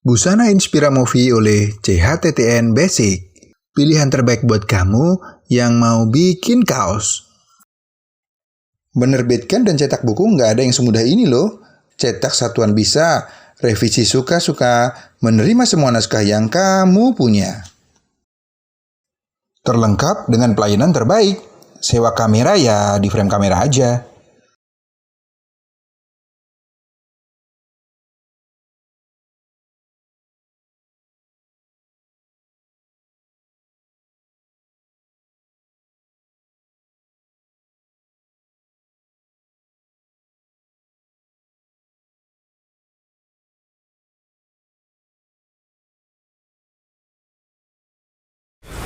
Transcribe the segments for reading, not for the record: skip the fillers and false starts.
Busana Inspira Movie oleh CHTTN Basic. Pilihan terbaik buat kamu yang mau bikin kaos. Menerbitkan dan cetak buku nggak ada yang semudah ini loh. Cetak satuan bisa, revisi suka-suka, menerima semua naskah yang kamu punya. Terlengkap dengan pelayanan terbaik. Sewa kamera ya di frame kamera aja.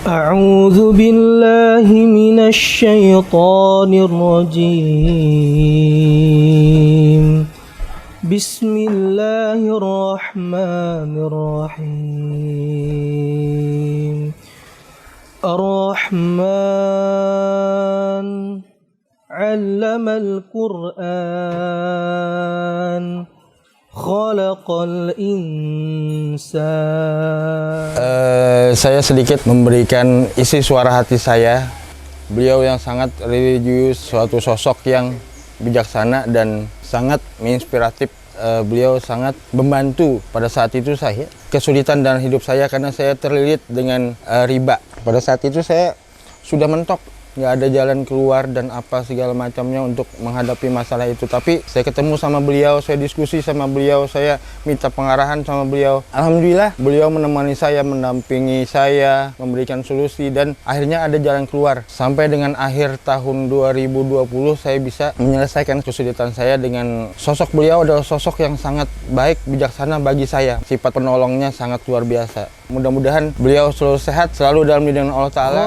أعوذ بالله من الشيطان الرجيم بسم الله الرحمن الرحيم الرحمن علم القرآن Khalaqal insan. Saya sedikit memberikan isi suara hati saya. Beliau yang sangat religius, suatu sosok yang bijaksana dan sangat menginspiratif. Beliau sangat membantu pada saat itu saya kesulitan dalam hidup saya karena saya terlilit dengan riba. Pada saat itu saya sudah mentok, nggak ada jalan keluar dan apa segala macamnya untuk menghadapi masalah itu. Tapi saya ketemu sama beliau, saya diskusi sama beliau, saya minta pengarahan sama beliau. Alhamdulillah beliau menemani saya, mendampingi saya, memberikan solusi dan akhirnya ada jalan keluar. Sampai dengan akhir tahun 2020 saya bisa menyelesaikan kesulitan saya dengan sosok beliau adalah sosok yang sangat baik, bijaksana bagi saya. Sifat penolongnya sangat luar biasa. Mudah-mudahan beliau selalu sehat, selalu dalam lindungan Allah Ta'ala.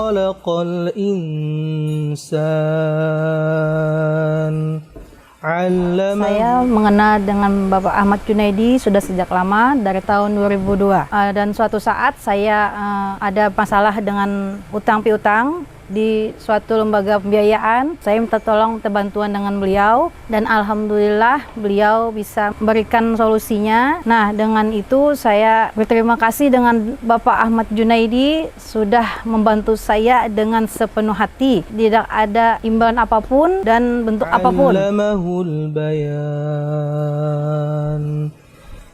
Saya mengenal dengan Bapak Ahmad Junaidi sudah sejak lama, dari tahun 2002. Dan suatu saat saya ada masalah dengan utang piutang di suatu lembaga pembiayaan. Saya minta tolong bantuan dengan beliau dan alhamdulillah beliau bisa memberikan solusinya. Nah, dengan itu saya berterima kasih dengan Bapak Ahmad Junaidi sudah membantu saya dengan sepenuh hati. Tidak ada imbalan apapun dan bentuk apapun. Allamahul bayan.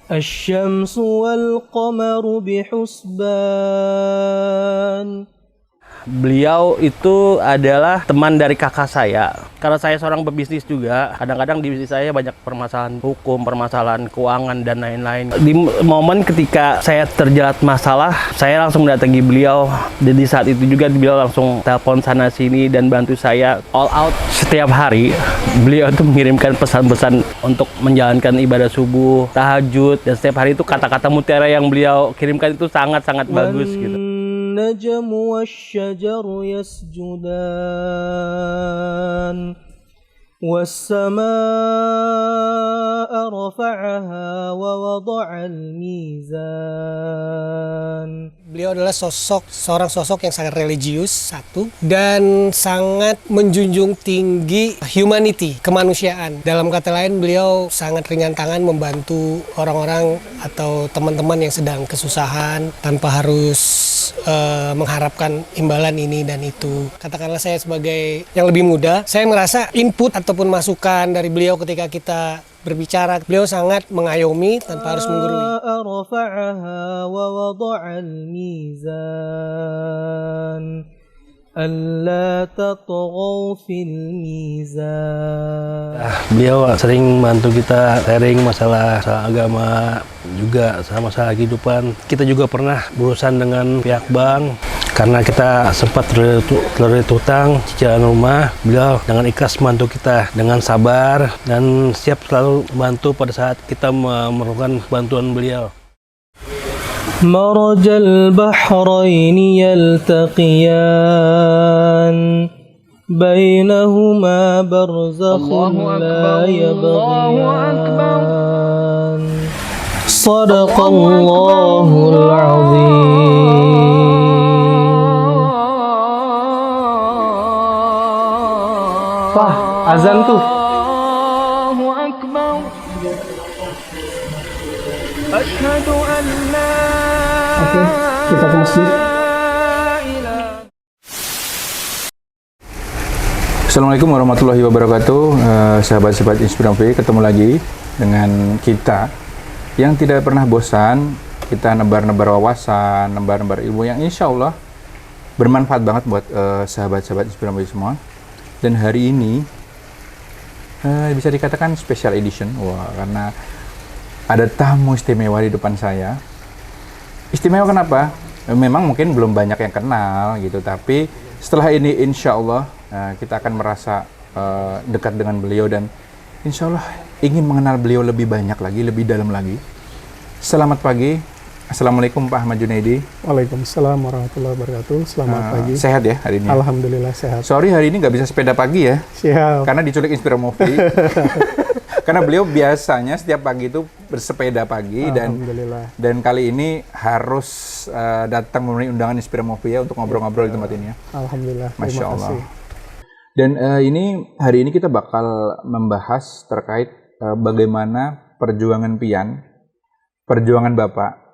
Asy-syamsu wal qamaru bihusban. Beliau itu adalah teman dari kakak saya. Karena saya seorang pebisnis juga, kadang-kadang di bisnis saya banyak permasalahan hukum, permasalahan keuangan, dan lain-lain. Di momen ketika saya terjerat masalah, saya langsung mendatangi beliau. Jadi saat itu juga beliau langsung telepon sana-sini dan bantu saya all out. Setiap hari, beliau itu mengirimkan pesan-pesan untuk menjalankan ibadah subuh, tahajud, dan setiap hari itu kata-kata mutiara yang beliau kirimkan itu sangat-sangat bagus gitu. النجم والشجر يسجدان والسماء رفعها ووضع الميزان. Beliau adalah seorang sosok yang sangat religius, satu, dan sangat menjunjung tinggi humanity, kemanusiaan. Dalam kata lain, beliau sangat ringan tangan membantu orang-orang atau teman-teman yang sedang kesusahan tanpa harus mengharapkan imbalan ini dan itu. Katakanlah saya sebagai yang lebih muda, saya merasa input ataupun masukan dari beliau ketika kita berbicara, beliau sangat mengayomi tanpa harus menggurui. Beliau sering membantu kita sharing masalah agama, juga masalah kehidupan. Kita juga pernah berurusan dengan pihak bank karena kita sempat terlilit hutang cicilan rumah. Beliau dengan ikhlas membantu kita dengan sabar dan siap selalu membantu pada saat kita memerlukan bantuan beliau. مرج البحرين يلتقيان بينهما برزخ لا يبغيان صدق الله العظيم. Wah, azan tuh. Oke, kita ke masjid. Assalamualaikum warahmatullahi wabarakatuh. Sahabat-sahabat Inspirasi, ketemu lagi dengan kita yang tidak pernah bosan. Kita nebar-nebar wawasan, nebar-nebar ilmu yang insya Allah bermanfaat banget buat sahabat-sahabat Inspirasi semua. Dan hari ini bisa dikatakan special edition. Wah, karena ada tamu istimewa di depan saya. Istimewa kenapa? Memang mungkin belum banyak yang kenal gitu, tapi setelah ini insya Allah kita akan merasa dekat dengan beliau dan insya Allah ingin mengenal beliau lebih banyak lagi, lebih dalam lagi. Selamat pagi. Assalamualaikum Pak Ahmad Junaidi. Waalaikumsalam warahmatullahi wabarakatuh. Selamat pagi. Sehat ya hari ini? Alhamdulillah sehat. Sorry hari ini nggak bisa sepeda pagi ya. Siap. Karena diculik Inspiramovi. Karena beliau biasanya setiap pagi itu bersepeda pagi dan kali ini harus datang memenuhi undangan Inspiramovi ya untuk ngobrol-ngobrol di tempat ini ya. Alhamdulillah. Masya Terima Allah. kasih. Dan hari ini kita bakal membahas terkait bagaimana perjuangan Pian, perjuangan Bapak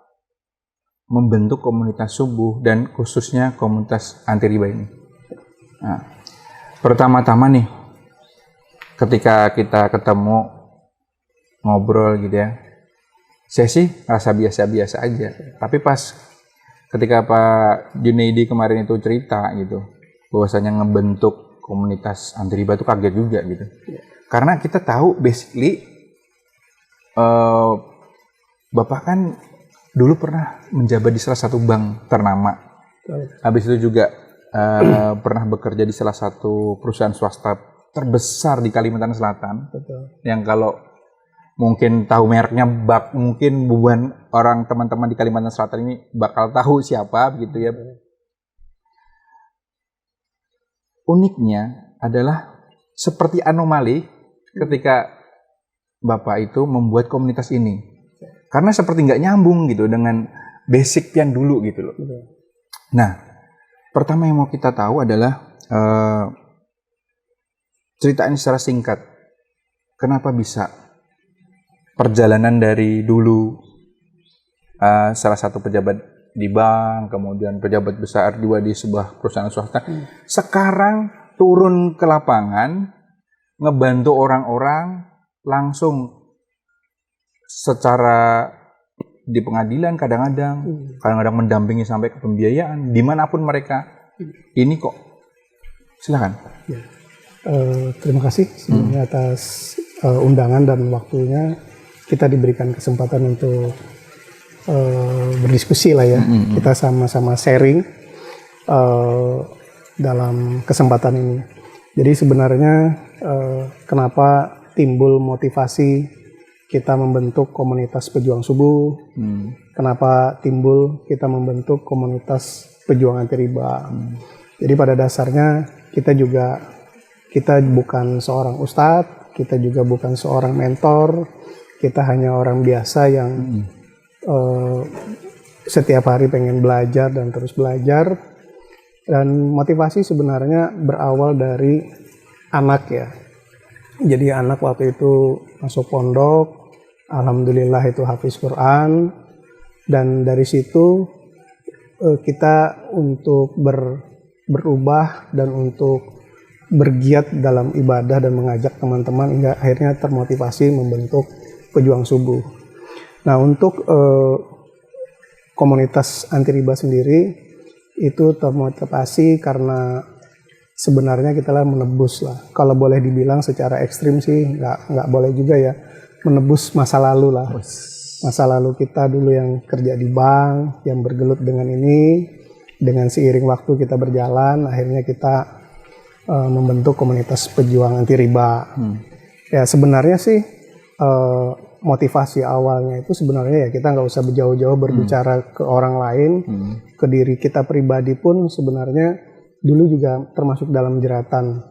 membentuk komunitas subuh dan khususnya komunitas anti riba ini. Nah, pertama-tama nih, ketika kita ketemu ngobrol gitu ya, saya sih rasa biasa-biasa aja. Tapi pas ketika Pak Junaidi kemarin itu cerita gitu, bahwasanya ngebentuk komunitas anti riba itu kaget juga gitu. Karena kita tahu basically Bapak kan dulu pernah menjabat di salah satu bank ternama. Habis itu juga pernah bekerja di salah satu perusahaan swasta terbesar di Kalimantan Selatan. Betul. Yang kalau mungkin tahu mereknya, mungkin bukan orang teman-teman di Kalimantan Selatan ini bakal tahu siapa gitu ya. Uniknya adalah seperti anomali ketika Bapak itu membuat komunitas ini. Karena seperti nggak nyambung gitu dengan basic Pian dulu gitu loh. Nah, pertama yang mau kita tahu adalah ceritain secara singkat. Kenapa bisa perjalanan dari dulu salah satu pejabat di bank, kemudian pejabat besar juga di sebuah perusahaan swasta, sekarang turun ke lapangan, ngebantu orang-orang langsung secara di pengadilan kadang-kadang mendampingi sampai ke pembiayaan, dimanapun mereka. Ini kok, silakan. Ya. Terima kasih sebelumnya atas undangan dan waktunya. Kita diberikan kesempatan untuk berdiskusi lah ya. Kita sama-sama sharing dalam kesempatan ini. Jadi sebenarnya kenapa timbul motivasi kita membentuk komunitas pejuang subuh? Kenapa timbul kita membentuk komunitas pejuang anti riba? Jadi pada dasarnya kita bukan seorang ustadz, kita juga bukan seorang mentor, kita hanya orang biasa yang setiap hari pengen belajar dan terus belajar. Dan motivasi sebenarnya berawal dari anak ya. Jadi anak waktu itu masuk pondok, alhamdulillah itu hafiz Quran, dan dari situ kita untuk berubah dan untuk bergiat dalam ibadah dan mengajak teman-teman hingga akhirnya termotivasi membentuk pejuang subuh. Nah, untuk komunitas anti riba sendiri itu termotivasi karena sebenarnya kita lah menebus lah. Kalau boleh dibilang secara ekstrim sih nggak boleh juga ya, menebus masa lalu lah. Masa lalu kita dulu yang kerja di bank, yang bergelut dengan ini, dengan seiring waktu kita berjalan, akhirnya kita membentuk komunitas pejuang anti riba. Ya sebenarnya sih motivasi awalnya itu sebenarnya ya kita nggak usah jauh-jauh berbicara ke orang lain, ke diri kita pribadi pun sebenarnya dulu juga termasuk dalam jeratan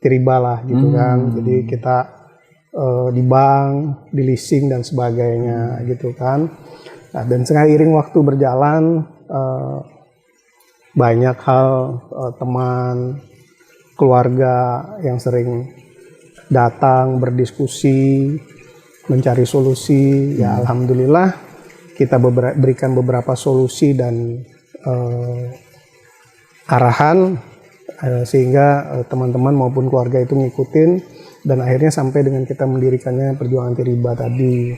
riba lah gitu kan. Jadi kita di bank, di leasing dan sebagainya gitu kan. Nah, dan seiring waktu berjalan banyak hal teman, keluarga yang sering datang berdiskusi, mencari solusi. Ya alhamdulillah kita berikan beberapa solusi dan arahan sehingga teman-teman maupun keluarga itu ngikutin, dan akhirnya sampai dengan kita mendirikannya perjuangan anti riba tadi.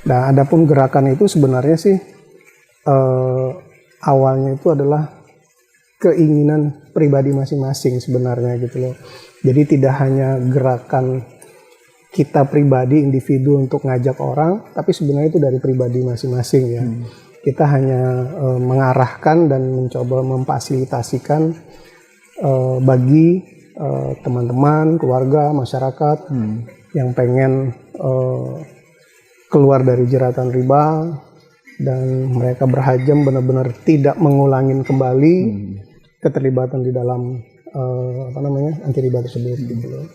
Nah, adapun gerakan itu sebenarnya sih awalnya itu adalah keinginan pribadi masing-masing sebenarnya gitu loh. Jadi tidak hanya gerakan kita pribadi, individu untuk ngajak orang, tapi sebenarnya itu dari pribadi masing-masing ya. Kita hanya mengarahkan dan mencoba memfasilitasikan bagi teman-teman, keluarga, masyarakat yang pengen keluar dari jeratan riba dan mereka berhajam benar-benar tidak mengulangin kembali keterlibatan di dalam anti riba tersebut gitu loh.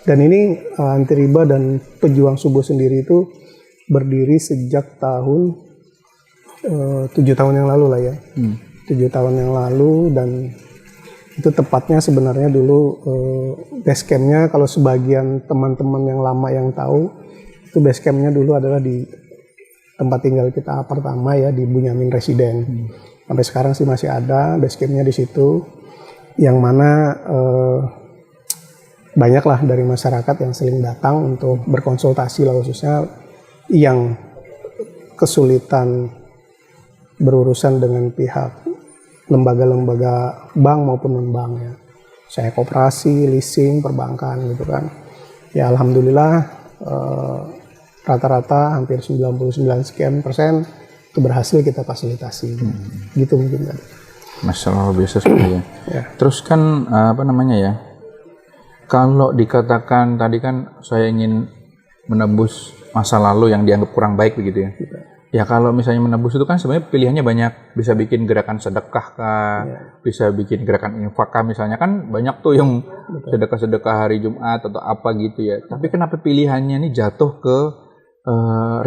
Dan ini anti riba dan pejuang subuh sendiri itu berdiri sejak tahun 7 tahun yang lalu lah ya. 7 tahun yang lalu, dan itu tepatnya sebenarnya dulu base campnya, kalau sebagian teman-teman yang lama yang tahu, itu base campnya dulu adalah di tempat tinggal kita pertama ya, di Bunyamin Residen. Sampai sekarang sih masih ada base campnya di situ, yang mana banyaklah dari masyarakat yang sering datang untuk berkonsultasi lah, khususnya yang kesulitan berurusan dengan pihak lembaga-lembaga bank maupun non-bank ya. Saya koperasi, leasing, perbankan gitu kan. Ya alhamdulillah rata-rata hampir 99% itu berhasil kita fasilitasi. Gitu mungkin kan. Masalah biasa sekali ya. Terus kan kalau dikatakan tadi kan saya ingin menebus masa lalu yang dianggap kurang baik begitu ya. Ya kalau misalnya menebus itu kan sebenarnya pilihannya banyak, bisa bikin gerakan sedekah kah, bisa bikin gerakan infak kah, misalnya kan banyak tuh yang sedekah-sedekah hari Jumat atau apa gitu ya. Tapi kenapa pilihannya nih jatuh ke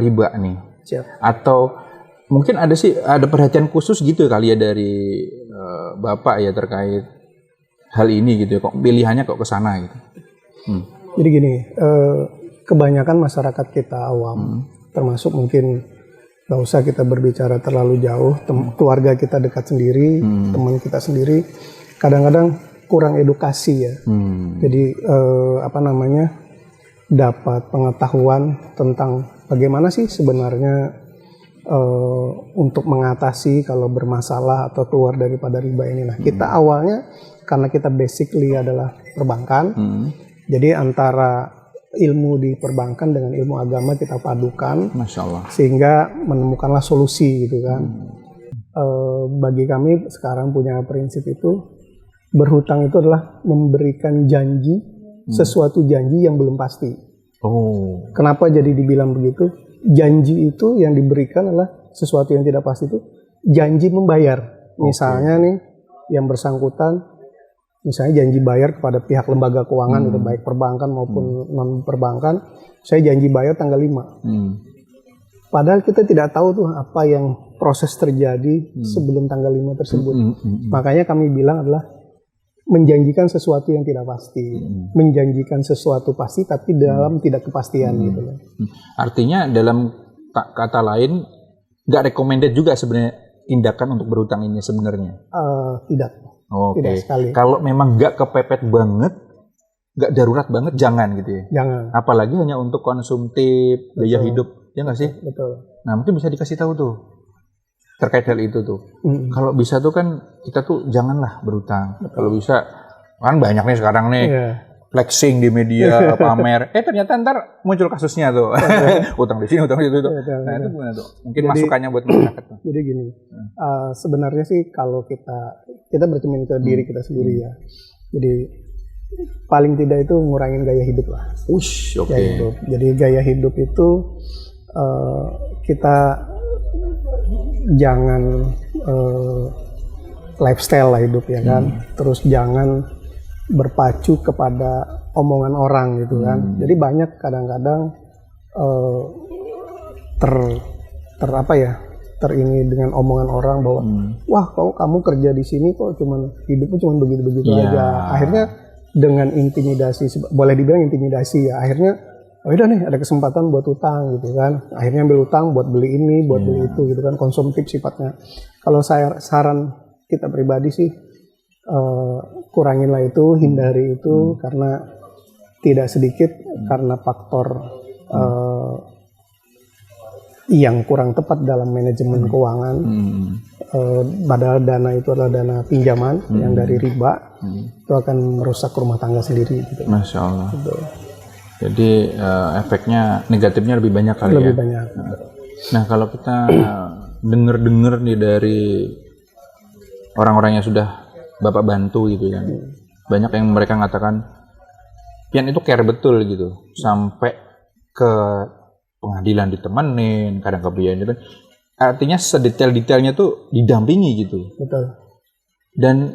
riba nih? Atau mungkin ada perhatian khusus gitu kali ya dari Bapak ya terkait hal ini gitu ya, kok pilihannya kok ke sana gitu. Jadi gini, kebanyakan masyarakat kita awam, termasuk mungkin nggak usah kita berbicara terlalu jauh, keluarga kita dekat sendiri, teman kita sendiri, kadang-kadang kurang edukasi ya. Jadi dapat pengetahuan tentang bagaimana sih sebenarnya untuk mengatasi kalau bermasalah atau keluar daripada riba ini. Nah, kita awalnya karena kita basically adalah perbankan, jadi antara ilmu di perbankan dengan ilmu agama kita padukan, Masya Allah, sehingga menemukanlah solusi gitu kan. Bagi kami sekarang punya prinsip itu, berhutang itu adalah memberikan janji, sesuatu janji yang belum pasti. Kenapa jadi dibilang begitu? Janji itu yang diberikan adalah sesuatu yang tidak pasti, itu janji membayar. Misalnya nih yang bersangkutan misalnya janji bayar kepada pihak lembaga keuangan, itu baik perbankan maupun non perbankan, saya janji bayar tanggal 5. Padahal kita tidak tahu tuh apa yang proses terjadi sebelum tanggal 5 tersebut. Makanya kami bilang adalah menjanjikan sesuatu yang tidak pasti, menjanjikan sesuatu pasti tapi dalam tidak kepastian gitu loh. Artinya dalam kata lain nggak recommended juga sebenarnya tindakan untuk berhutang ini sebenarnya? Tidak. Tidak sekali. Kalau memang nggak kepepet banget, nggak darurat banget, jangan gitu ya? Jangan. Apalagi hanya untuk konsumtif, gaya hidup, ya nggak sih? Betul. Nah mungkin bisa dikasih tahu tuh terkait hal itu tuh. Kalau bisa tuh kan kita tuh janganlah berhutang. Kalau bisa, kan banyak nih sekarang nih flexing di media, pamer. Ternyata ntar muncul kasusnya tuh. Utang di sini, utang di situ. Nah itu gimana tuh? Mungkin jadi, masukannya buat masyarakat tuh. Jadi gini, sebenarnya sih kalau kita bercermin ke diri kita sendiri ya. Jadi paling tidak itu ngurangin gaya hidup lah. Gaya hidup. Jadi gaya hidup itu kita jangan lifestyle lah hidup ya kan. Terus jangan berpacu kepada omongan orang gitu kan. Jadi banyak kadang-kadang terini dengan omongan orang bahwa wah kamu kerja di sini kok hidupnya cuma begitu-begitu aja. Akhirnya dengan intimidasi, boleh dibilang intimidasi ya, akhirnya oh udah nih ada kesempatan buat utang gitu kan, akhirnya ambil utang buat beli ini, buat beli itu gitu kan, konsumtif sifatnya. Kalau saya saran kita pribadi sih kuranginlah itu, hindari itu, karena tidak sedikit karena faktor yang kurang tepat dalam manajemen keuangan. Padahal dana itu adalah dana pinjaman yang dari riba, itu akan merusak rumah tangga sendiri gitu. Masya Allah. Gitu. Jadi efeknya negatifnya lebih banyak kali Lebih ya. banyak. Nah kalau kita dengar nih dari orang-orang yang sudah Bapak bantu gitu kan, banyak yang mereka mengatakan Pian itu care betul gitu, sampai ke pengadilan ditemenin, kadang kebiayaan itu, artinya sedetail-detailnya tuh didampingi gitu. Betul. Dan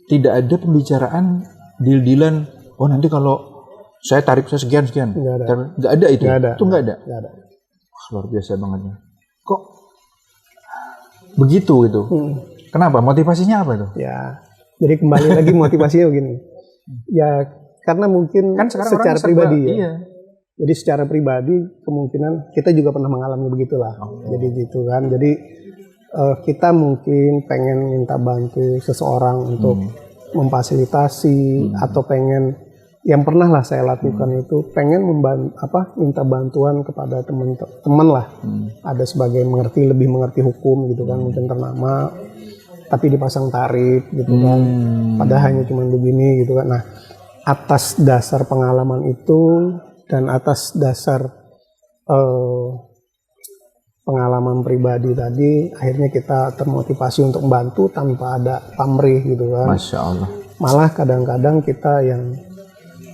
tidak ada pembicaraan deal-dealan, oh nanti kalau saya tarik saya sekian. Nggak ada. Nggak ada itu. Nggak ada. Itu nggak ada. Nggak ada. Wah, luar biasa banget ya. Kok begitu gitu? Kenapa? Motivasinya apa tuh? Ya, jadi kembali lagi motivasinya begini. Ya, karena mungkin Kan sekarang secara orang serba- pribadi ya. Iya. Jadi secara pribadi kemungkinan kita juga pernah mengalami begitulah. Jadi gitu kan. Jadi kita mungkin pengen minta bantu seseorang untuk memfasilitasi atau pengen yang pernah lah saya lakukan itu pengen minta bantuan kepada teman-teman lah. Ada sebagai lebih mengerti hukum gitu kan, mungkin ternama tapi dipasang tarif gitu kan. Padahal hanya cuma begini gitu kan. Nah, atas dasar pengalaman itu dan atas dasar pengalaman pribadi tadi, akhirnya kita termotivasi untuk membantu tanpa ada pamrih gitu kan. Masya Allah. Malah kadang-kadang kita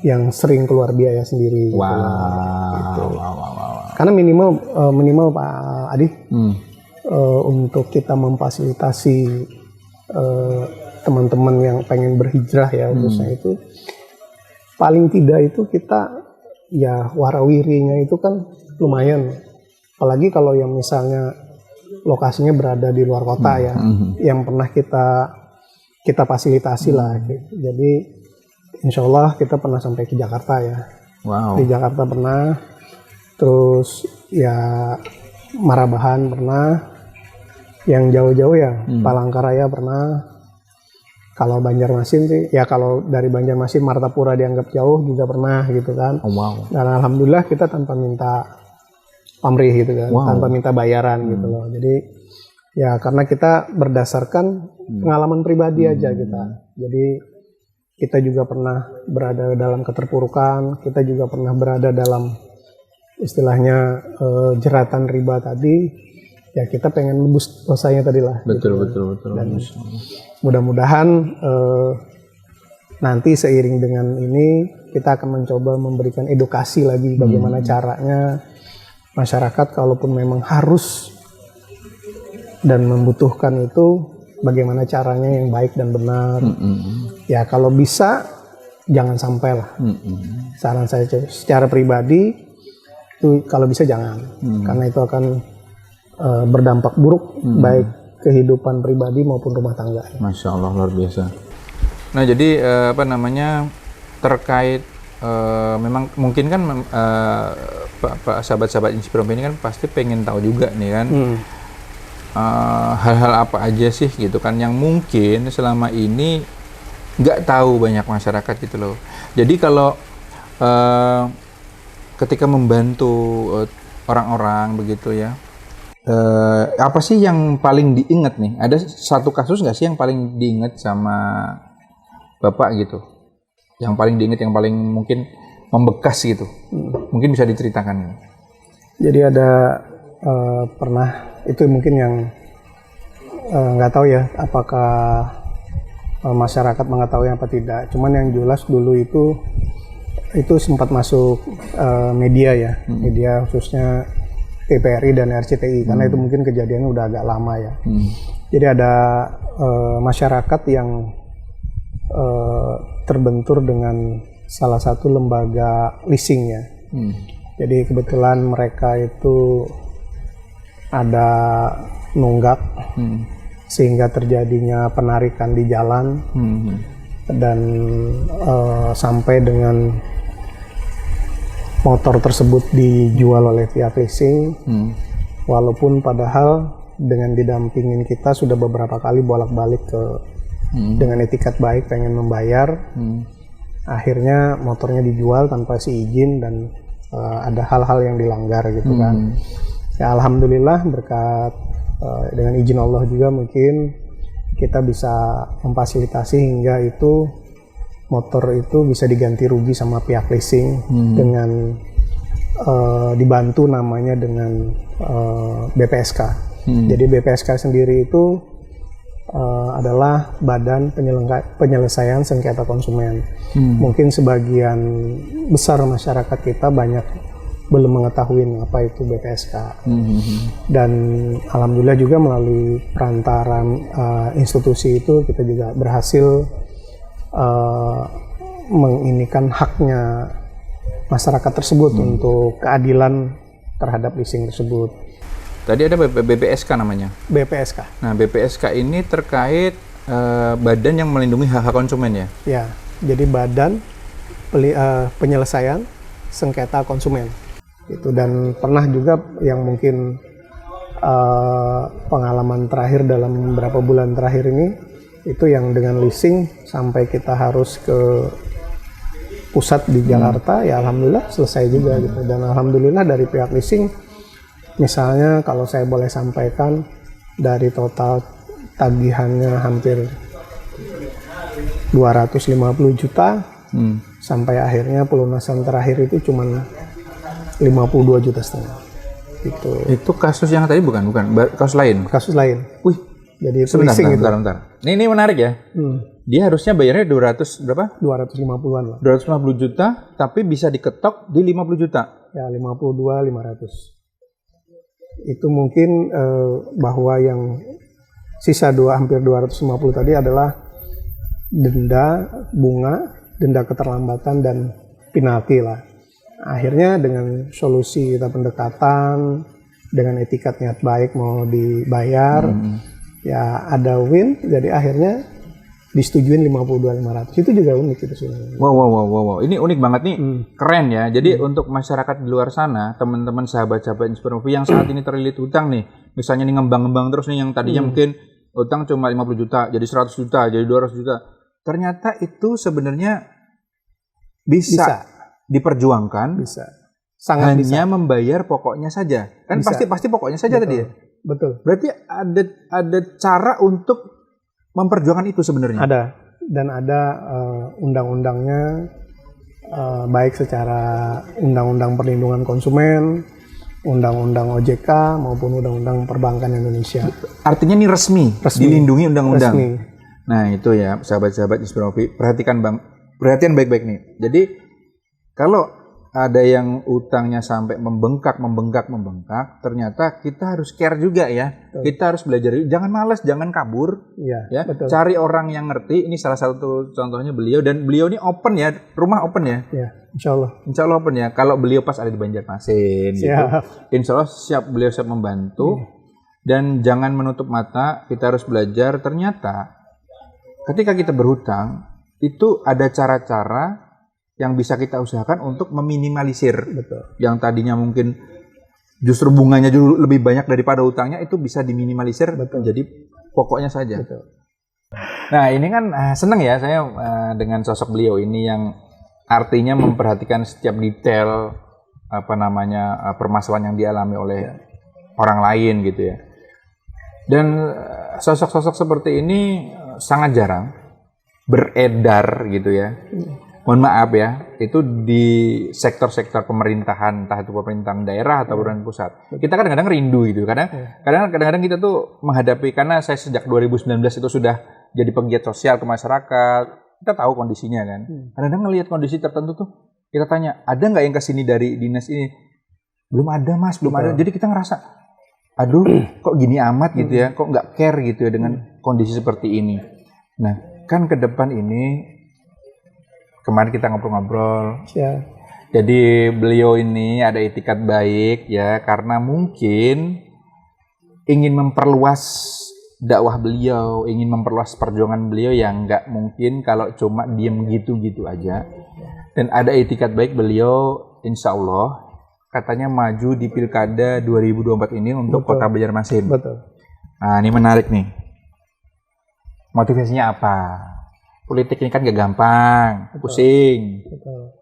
yang sering keluar biaya sendiri. Wow. Gitu. Wow. Karena minimal Pak Adi, untuk kita memfasilitasi teman-teman yang pengen berhijrah ya, khususnya itu paling tidak itu kita ya warawirinya itu kan lumayan. Apalagi kalau yang misalnya lokasinya berada di luar kota ya, yang pernah kita fasilitasi lah. Jadi insya Allah kita pernah sampai ke Jakarta ya. Wow. Di Jakarta pernah, terus ya Marabahan pernah, yang jauh-jauh ya Palangkaraya pernah. Kalau Banjarmasin sih, ya kalau dari Banjarmasin Martapura dianggap jauh juga pernah gitu kan. Oh, wow. Dan alhamdulillah kita tanpa minta pamrih gitu kan, tanpa minta bayaran gitu loh. Jadi ya karena kita berdasarkan pengalaman pribadi aja kita. Jadi kita juga pernah berada dalam keterpurukan, kita juga pernah berada dalam istilahnya jeratan riba tadi. Ya kita pengen nebus dosanya tadi lah. Betul. Dan mudah-mudahan nanti seiring dengan ini kita akan mencoba memberikan edukasi lagi bagaimana caranya masyarakat kalaupun memang harus dan membutuhkan itu bagaimana caranya yang baik dan benar. Ya kalau bisa jangan sampai lah. Saran saya secara pribadi itu kalau bisa jangan, karena itu akan berdampak buruk baik kehidupan pribadi maupun rumah tangga. Masya Allah, luar biasa. Nah jadi terkait memang mungkin kan sahabat-sahabat Inspirom ini kan pasti pengen tahu juga nih kan hal-hal apa aja sih gitu kan yang mungkin selama ini nggak tahu banyak masyarakat gitu loh. Jadi kalau ketika membantu orang-orang begitu ya, apa sih yang paling diingat nih? Ada satu kasus nggak sih yang paling diingat sama Bapak gitu? Yang paling diingat, yang paling mungkin membekas gitu? Mungkin bisa diceritakan. Jadi ada pernah itu mungkin yang nggak tahu ya apakah masyarakat mengetahui apa tidak. Cuman yang jelas dulu itu sempat masuk media ya, media khususnya TVRI dan RCTI karena itu mungkin kejadiannya udah agak lama ya. Jadi ada masyarakat yang terbentur dengan salah satu lembaga leasing ya. Jadi kebetulan mereka itu ada nunggak sehingga terjadinya penarikan di jalan dan sampai dengan motor tersebut dijual oleh pihak leasing, walaupun padahal dengan didampingin kita sudah beberapa kali bolak-balik ke dengan etikat baik pengen membayar, akhirnya motornya dijual tanpa si izin dan ada hal-hal yang dilanggar gitu kan. Ya alhamdulillah berkat dengan izin Allah juga mungkin kita bisa memfasilitasi hingga itu motor itu bisa diganti rugi sama pihak leasing dengan dibantu namanya dengan BPSK. Jadi BPSK sendiri itu adalah Badan Penyelesaian Sengketa Konsumen. Mungkin sebagian besar masyarakat kita banyak belum mengetahui apa itu BPSK. Dan alhamdulillah juga melalui perantaran institusi itu kita juga berhasil menginikan haknya masyarakat tersebut untuk keadilan terhadap leasing tersebut. Tadi ada BPSK namanya. BPSK. Nah, BPSK ini terkait badan yang melindungi hak-hak konsumen ya? Ya, jadi Badan Penyelesaian Sengketa Konsumen. Itu dan pernah juga yang mungkin pengalaman terakhir dalam beberapa bulan terakhir ini itu yang dengan leasing sampai kita harus ke pusat di Jakarta, ya alhamdulillah selesai juga gitu. Dan alhamdulillah dari pihak leasing, misalnya kalau saya boleh sampaikan, dari total tagihannya hampir 250 juta sampai akhirnya pelunasan terakhir itu cuma 52,5 juta gitu. Itu kasus yang tadi bukan kasus lain. Kasus lain. Wih, jadi itu sebentar, leasing itu. bentar. Ini menarik ya. Dia harusnya bayarnya 200 berapa? 250-an lah. 250 juta, tapi bisa diketok di 50 juta. Ya 52.500. Itu mungkin bahwa yang sisa hampir 250 tadi adalah denda bunga, denda keterlambatan dan penalti lah. Akhirnya dengan solusi kita pendekatan, dengan etikat niat baik mau dibayar, ya ada win, jadi akhirnya disetujuin 52.500. Itu juga unik itu sebenarnya. Wow. Ini unik banget nih, keren ya. Jadi untuk masyarakat di luar sana, teman-teman sahabat-sahabat Inspirasi yang saat ini terlilit hutang nih, misalnya nih ngembang-ngembang terus nih, yang tadinya mungkin hutang cuma 50 juta, jadi 100 juta, jadi 200 juta. Ternyata itu sebenarnya bisa diperjuangkan, Sangat hanya membayar pokoknya saja. Kan pasti pokoknya saja. Betul. Tadi ya. Betul. Berarti ada cara untuk memperjuangkan itu sebenarnya. Ada, dan ada undang-undangnya, baik secara undang-undang perlindungan konsumen, undang-undang OJK maupun undang-undang perbankan Indonesia. Artinya ini resmi. Dilindungi undang-undang. Resmi. Nah itu ya sahabat-sahabat Inspirasi, perhatian baik-baik nih. Jadi kalau ada yang utangnya sampai membengkak, ternyata kita harus care juga ya. Kita harus belajar, jangan malas, jangan kabur. Ya. Betul. Cari orang yang ngerti. Ini salah satu contohnya beliau, dan beliau ini open ya, rumah open ya. Ya, insya Allah open ya. Kalau beliau pas ada di Banjarmasin, gitu, insya Allah beliau siap membantu. Dan jangan menutup mata, kita harus belajar. Ternyata ketika kita berhutang, itu ada cara-cara yang bisa kita usahakan untuk meminimalisir. Betul. Yang tadinya mungkin justru bunganya dulu lebih banyak daripada utangnya, itu bisa diminimalisir. Betul. Jadi pokoknya saja. Betul. Nah ini kan senang ya saya dengan sosok beliau ini yang artinya memperhatikan setiap detail permasalahan yang dialami oleh orang lain gitu ya. Dan sosok-sosok seperti ini sangat jarang beredar gitu ya. Mohon maaf ya, itu di sektor-sektor pemerintahan, entah itu pemerintahan daerah atau pemerintahan pusat. Kita kadang-kadang rindu gitu. Kadang-kadang kita tuh menghadapi, karena saya sejak 2019 itu sudah jadi penggiat sosial ke masyarakat. Kita tahu kondisinya kan. Kadang-kadang ngelihat kondisi tertentu tuh, kita tanya, ada nggak yang kesini dari dinas ini? Belum ada mas, belum ada. Jadi kita ngerasa, aduh kok gini amat gitu ya, kok nggak care gitu ya dengan kondisi seperti ini. Nah, kan ke depan ini, kemarin kita ngobrol-ngobrol. Ya. Jadi beliau ini ada itikat baik ya, karena mungkin ingin memperluas dakwah beliau, ingin memperluas perjuangan beliau yang nggak mungkin kalau cuma diem gitu-gitu aja. Dan ada itikat baik beliau insya Allah katanya maju di Pilkada 2024 ini untuk Betul. Kota Banjarmasin. Betul. Nah, ini menarik nih. Motivasinya apa? Politik ini kan gak gampang, pusing. Betul.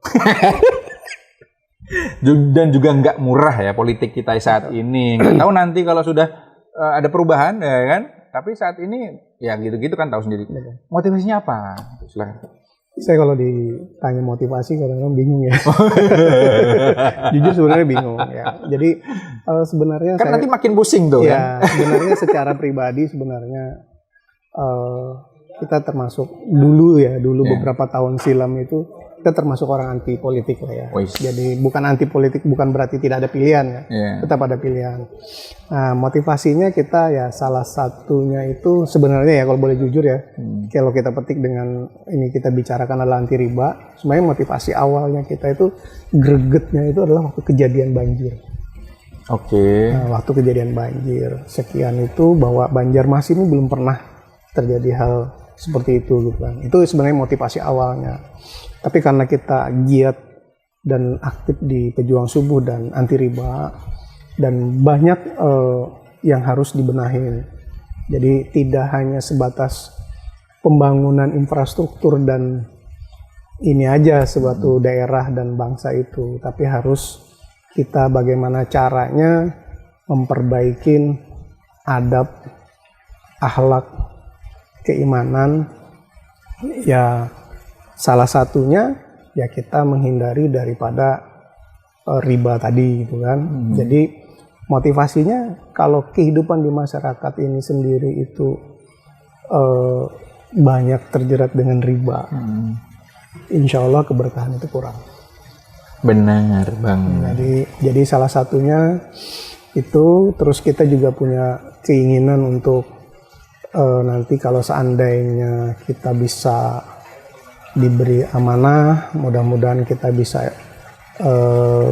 Dan juga nggak murah ya politik kita saat ini. Nggak tahu nanti kalau sudah ada perubahan, ya kan? Tapi saat ini ya gitu-gitu kan tahu sendiri. Motivasinya apa? Silahkan. Saya kalau ditanya motivasi kadang-kadang bingung ya. Jujur sebenarnya bingung ya. Jadi sebenarnya Kan nanti makin pusing tuh kan? ya sebenarnya secara pribadi sebenarnya kita termasuk dulu beberapa tahun silam itu kita termasuk orang anti politik lah ya. Wis. Jadi bukan anti politik bukan berarti tidak ada pilihan ya. Iya. Tetap ada pilihan. Nah, motivasinya kita ya salah satunya itu sebenarnya ya kalau boleh jujur ya. Kalau kita petik dengan ini kita bicarakan adalah anti riba, sebenarnya motivasi awalnya kita itu gregetnya itu adalah waktu kejadian banjir. Oke. Nah, waktu kejadian banjir sekian itu bahwa Banjarmasin ini belum pernah terjadi hal seperti itu gitu kan. Itu sebenarnya motivasi awalnya. Tapi karena kita giat dan aktif di pejuang subuh dan anti riba dan banyak yang harus dibenahin. Jadi tidak hanya sebatas pembangunan infrastruktur dan ini aja suatu daerah dan bangsa itu, tapi harus kita bagaimana caranya memperbaikin adab, akhlak, keimanan, ya salah satunya ya kita menghindari daripada riba tadi gitu kan. Jadi motivasinya kalau kehidupan di masyarakat ini sendiri itu banyak terjerat dengan riba, insya Allah keberkahan itu kurang. Benar bang. Jadi salah satunya itu, terus kita juga punya keinginan untuk nanti kalau seandainya kita bisa diberi amanah, mudah-mudahan kita bisa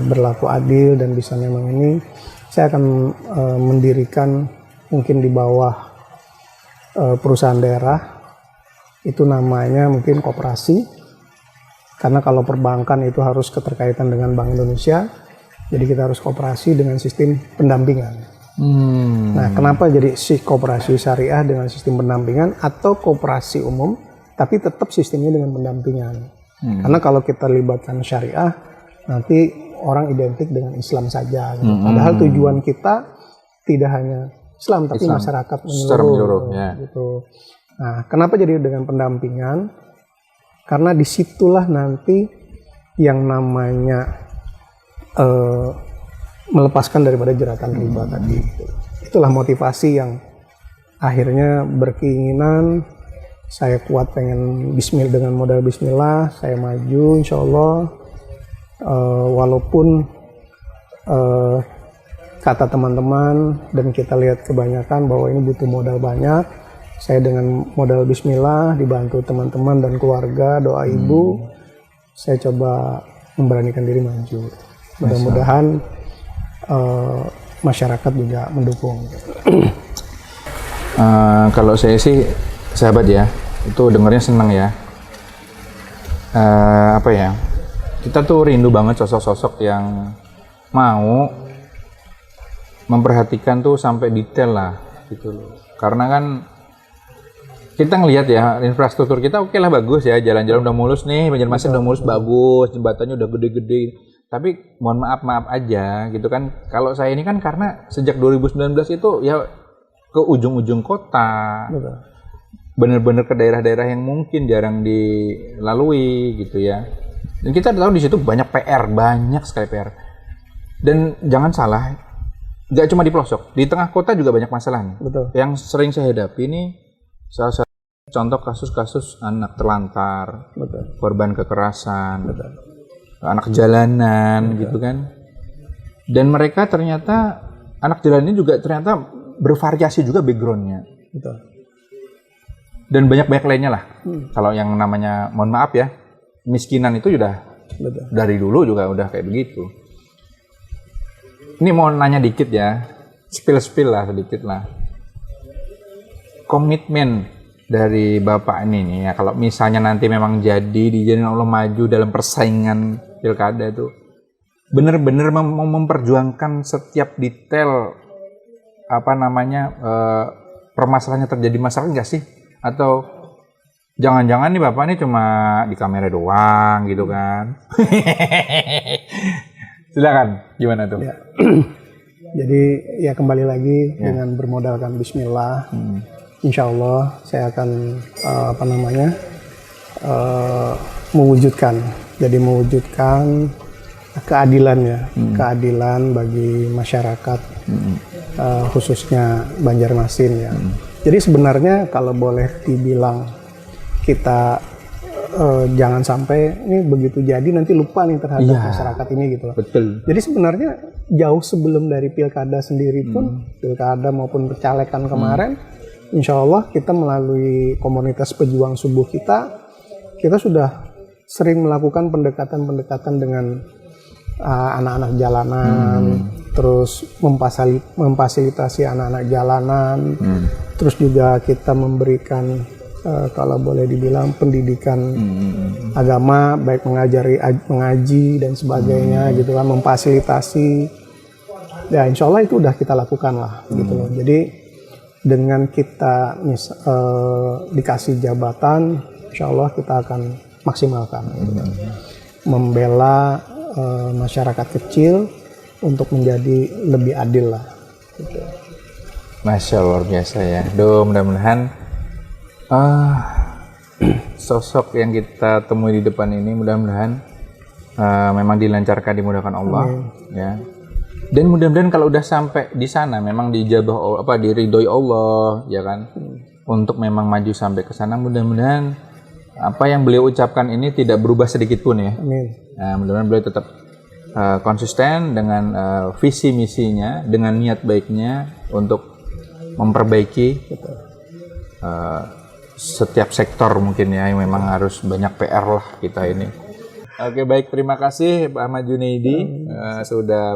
berlaku adil dan bisa memang ini, saya akan mendirikan mungkin di bawah perusahaan daerah, itu namanya mungkin koperasi, karena kalau perbankan itu harus keterkaitan dengan Bank Indonesia, jadi kita harus koperasi dengan sistem pendampingan. Nah, kenapa jadi koperasi syariah dengan sistem pendampingan atau koperasi umum, tapi tetap sistemnya dengan pendampingan. Karena kalau kita libatkan syariah, nanti orang identik dengan Islam saja. Gitu. Padahal tujuan kita tidak hanya Islam, tapi masyarakat menyeluruh. Ya. Gitu. Nah, kenapa jadi dengan pendampingan? Karena disitulah nanti yang namanya melepaskan daripada jeratan riba tadi. Itulah motivasi yang akhirnya berkeinginan saya kuat pengen dengan modal bismillah saya maju insya Allah, walaupun kata teman-teman dan kita lihat kebanyakan bahwa ini butuh modal banyak, saya dengan modal bismillah dibantu teman-teman dan keluarga, doa ibu, saya coba memberanikan diri maju. Mudah-mudahan masyarakat juga mendukung. Kalau saya sih sahabat ya, itu dengarnya senang ya. Apa ya? Kita tuh rindu banget sosok-sosok yang mau memperhatikan tuh sampai detail lah, gitu loh. Karena kan kita ngelihat ya infrastruktur kita oke lah bagus ya, jalan-jalan udah mulus nih, Banjarmasin udah mulus bagus, jembatannya udah gede-gede. Tapi mohon maaf aja gitu kan. Kalau saya ini kan karena sejak 2019 itu ya ke ujung-ujung kota. Betul. Bener-bener ke daerah-daerah yang mungkin jarang dilalui gitu ya. Dan kita tahu di situ banyak PR, banyak sekali PR. Dan jangan salah, nggak cuma di pelosok, di tengah kota juga banyak masalah nih. Betul. Yang sering saya hadapi ini salah satu contoh kasus-kasus anak terlantar, betul. Korban kekerasan, betul. Anak jalanan, betul. Gitu kan. Dan mereka ternyata anak jalanan ini juga ternyata bervariasi juga backgroundnya. Betul. Dan banyak-banyak lainnya lah. Kalau yang namanya, mohon maaf ya, miskinan itu sudah dari dulu juga udah kayak begitu. Ini mau nanya dikit ya, spill lah sedikit lah. Komitmen dari Bapak ini nih ya, kalau misalnya nanti memang jadi dijadiin Allah maju dalam persaingan pilkada itu, bener-bener memperjuangkan setiap detail permasalahannya terjadi masalah nggak sih? Atau jangan-jangan nih Bapak ini cuma di kamera doang gitu kan? Silakan, gimana tuh? Ya. Jadi ya kembali lagi dengan bermodalkan Bismillah, Insya Allah saya akan mewujudkan keadilan ya, keadilan bagi masyarakat khususnya Banjarmasin ya. Jadi sebenarnya kalau boleh dibilang kita jangan sampai ini begitu jadi nanti lupa nih terhadap masyarakat ini gitu loh. Betul. Jadi sebenarnya jauh sebelum dari pilkada sendiri pun, pilkada maupun percalekan kemarin, insya Allah kita melalui komunitas pejuang subuh kita sudah sering melakukan pendekatan-pendekatan dengan anak-anak jalanan, terus memfasilitasi anak-anak jalanan, terus juga kita memberikan kalau boleh dibilang pendidikan agama, baik mengaji dan sebagainya gitu kan, memfasilitasi. Ya insya Allah itu udah kita lakukan lah gitu loh. Jadi dengan kita dikasih jabatan, insya Allah kita akan maksimalkan gitu kan. Membela masyarakat kecil untuk menjadi lebih adil lah gitu. Masya Allah, luar biasa ya. Mudah-mudahan sosok yang kita temui di depan ini mudah-mudahan memang dilancarkan, dimudahkan Allah. Ya. Dan mudah-mudahan kalau udah sampai di sana memang dijabah diridhoi Allah ya kan, untuk memang maju sampai ke sana. Mudah-mudahan apa yang beliau ucapkan ini tidak berubah sedikit pun ya. Amin. Nah, mudah-mudahan beliau tetap konsisten dengan visi misinya, dengan niat baiknya untuk memperbaiki setiap sektor mungkin ya, yang memang harus banyak PR lah kita ini. Oke, baik, terima kasih Pak Ahmad Junaidi sudah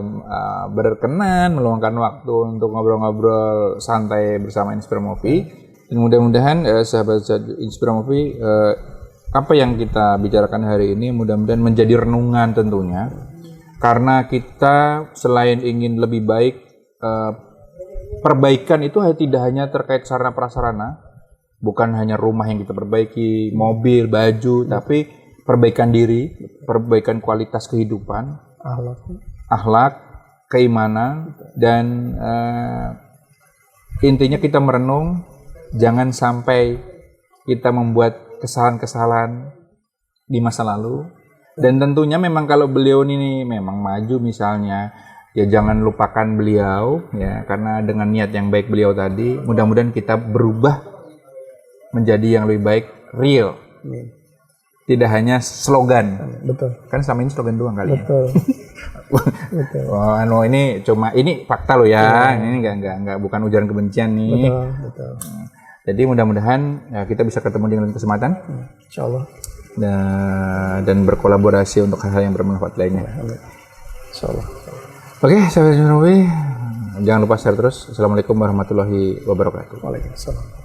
berkenan meluangkan waktu untuk ngobrol-ngobrol santai bersama Inspira Movie. Dan mudah-mudahan sahabat Inspira Movie, apa yang kita bicarakan hari ini mudah-mudahan menjadi renungan tentunya. Karena kita selain ingin lebih baik, perbaikan itu tidak hanya terkait sarana prasarana, bukan hanya rumah yang kita perbaiki, mobil, baju, tapi perbaikan diri, perbaikan kualitas kehidupan, akhlak, keimanan, dan intinya kita merenung, jangan sampai kita membuat kesalahan-kesalahan di masa lalu. Dan tentunya memang kalau beliau ini memang maju misalnya, ya jangan lupakan beliau ya, karena dengan niat yang baik beliau tadi, mudah-mudahan kita berubah menjadi yang lebih baik, real. Tidak hanya slogan. Betul. Kan selama ini slogan doang kali Betul. ya. Betul. Oh, ini fakta loh ya. Ini enggak bukan ujaran kebencian nih. Betul. Jadi mudah-mudahan ya, kita bisa ketemu di lain kesempatan. Insya Allah. Dan berkolaborasi untuk hal-hal yang bermanfaat lainnya. Insya Allah. Oke, sahabat Inspira Movie, jangan lupa share terus. Assalamualaikum warahmatullahi wabarakatuh. Waalaikumsalam.